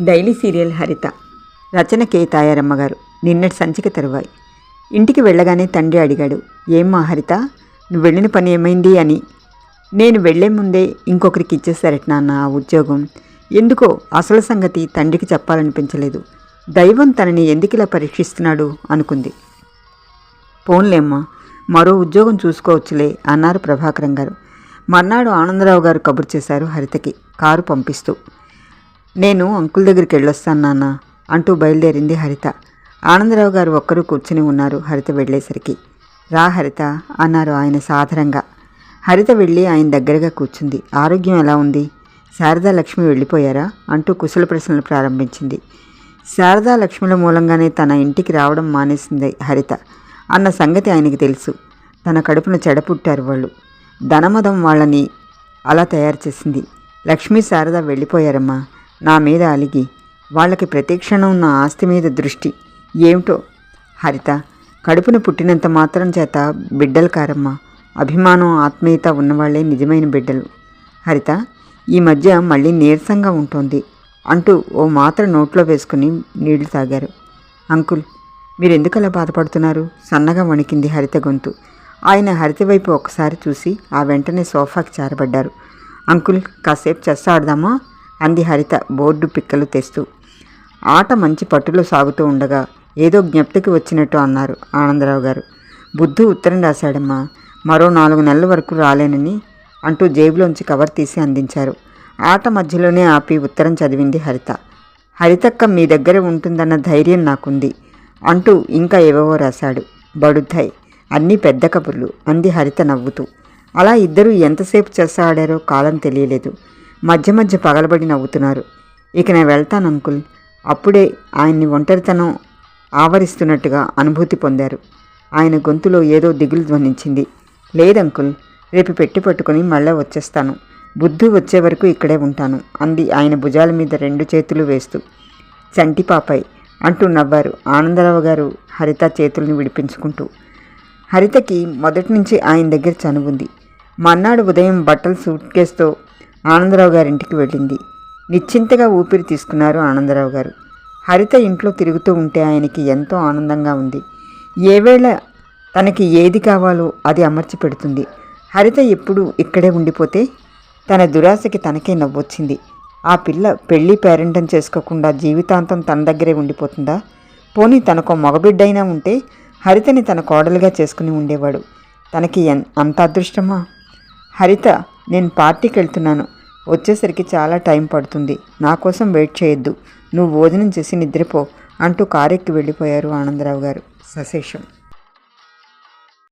Daily serial హరిత. రచన K Tayaramma గారు. నిన్నటి సంచిక తరువాయి. ఇంటికి వెళ్ళగానే తండ్రి అడిగాడు, ఏమ్మా హరిత, నువ్వు వెళ్ళిన పని ఏమైంది అని. నేను వెళ్లే ముందే ఇంకొకరికి ఇచ్చేశారట నాన్న ఆ ఉద్యోగం. ఎందుకో అసలు సంగతి తండ్రికి చెప్పాలనిపించలేదు. దైవం తనని ఎందుకిలా పరీక్షిస్తున్నాడు అనుకుంది. పోన్లేమ్మా, మరో ఉద్యోగం చూసుకోవచ్చులే అన్నారు ప్రభాకరం గారు. మర్నాడు ఆనందరావు గారు కబురు చేశారు హరితకి కారు పంపిస్తూ. నేను అంకుల్ దగ్గరికి వెళ్ళొస్తాను నాన్న అంటూ బయలుదేరింది హరిత. ఆనందరావు గారు ఒక్కరూ కూర్చుని ఉన్నారు హరిత వెళ్ళేసరికి. రా హరిత అన్నారు ఆయన సాదరంగా. హరిత వెళ్ళి ఆయన దగ్గరగా కూర్చుంది. ఆరోగ్యం ఎలా ఉంది? శారదా లక్ష్మి వెళ్ళిపోయారా అంటూ కుశల ప్రశ్నలు ప్రారంభించింది. శారదా లక్ష్మిల మూలంగానే తన ఇంటికి రావడం మానేసింది హరిత అన్న సంగతి ఆయనకి తెలుసు. తన కడుపున చెడపుట్టారు వాళ్ళు. ధనమదం వాళ్ళని అలా తయారు చేసింది. లక్ష్మీ శారద వెళ్ళిపోయారమ్మా నా మీద అలిగి. వాళ్ళకి ప్రతిక్షణం ఉన్న ఆస్తి మీద దృష్టి ఏమిటో హరిత. కడుపున పుట్టినంత మాత్రం చేత బిడ్డలు కారమ్మా. అభిమానం ఆత్మీయత ఉన్నవాళ్లే నిజమైన బిడ్డలు. హరిత ఈ మధ్య మళ్ళీ నీరసంగా ఉంటుంది అంటూ ఓ మాత్ర నోట్లో వేసుకుని నీళ్లు తాగారు. అంకుల్, మీరెందుకు అలా బాధపడుతున్నారు? సన్నగా వణికింది హరిత గొంతు. ఆయన హరిత వైపు ఒకసారి చూసి ఆ వెంటనే సోఫాకి చేరబడ్డారు. అంకుల్, కాసేపు చెస్ ఆడదామా అంది హరిత బోర్డు పిక్కలు తెస్తూ. ఆట మంచి పట్టులో సాగుతూ ఉండగా ఏదో జ్ఞప్తికి వచ్చినట్టు అన్నారు ఆనందరావు గారు. బుద్ధు ఉత్తరం రాశాడమ్మా, మరో 4 నెలల వరకు రాలేనని అంటూ జేబులోంచి కవర్ తీసి అందించారు. ఆట మధ్యలోనే ఆపి ఉత్తరం చదివింది హరిత. హరితక్క మీ దగ్గర ఉంటుందన్న ధైర్యం నాకుంది అంటూ ఇంకా ఏవేవో రాశాడు. బడుద్దాయ్, అన్నీ పెద్ద కబుర్లు అంది హరిత నవ్వుతూ. అలా ఇద్దరూ ఎంతసేపు చెస్ ఆడారో కాలం తెలియలేదు. మధ్య మధ్య పగలబడి నవ్వుతున్నారు. ఇక నేను వెళ్తాను అంకుల్. అప్పుడే ఆయన్ని ఒంటరితనం ఆవరిస్తున్నట్టుగా అనుభూతి పొందారు. ఆయన గొంతులో ఏదో దిగులు ధ్వనించింది. లేదంకుల్, రేపు పెట్టి పట్టుకొని మళ్ళీ వచ్చేస్తాను. బుద్ధు వచ్చే వరకు ఇక్కడే ఉంటాను అంది ఆయన భుజాల మీద 2 చేతులు వేస్తూ. చంటి పాపాయ్ అంటూ నవ్వారు ఆనందరావు గారు హరిత చేతుల్ని విడిపించుకుంటూ. హరితకి మొదటి నుంచి ఆయన దగ్గర చనువుంది. మర్నాడు ఉదయం బట్టలు సూట్ కేసుతో ఆనందరావు గారింటికి వెళ్ళింది. నిశ్చింతగా ఊపిరి తీసుకున్నారు ఆనందరావు గారు. హరిత ఇంట్లో తిరుగుతూ ఉంటే ఆయనకి ఎంతో ఆనందంగా ఉంది. ఏ వేళ తనకి ఏది కావాలో అది అమర్చి పెడుతుంది. హరిత ఎప్పుడు ఇక్కడే ఉండిపోతే తన దురాశకి తనకే నవ్వొచ్చింది. ఆ పిల్ల పెళ్ళి పేరెంటం చేసుకోకుండా జీవితాంతం తన దగ్గరే ఉండిపోతుందా? పోనీ తనకో మగబిడ్డైనా ఉంటే హరితని తన కోడలుగా చేసుకుని ఉండేవాడు. తనకి అంత అదృష్టమా? హరిత, నేను పార్టీకి వెళ్తున్నాను. వచ్చేసరికి చాలా టైం పడుతుంది. నా కోసం వెయిట్ చేయొద్దు. నువ్వు భోజనం చేసి నిద్రపో అంటూ కారెక్కి వెళ్ళిపోయారు ఆనందరావు గారు. సశేషం.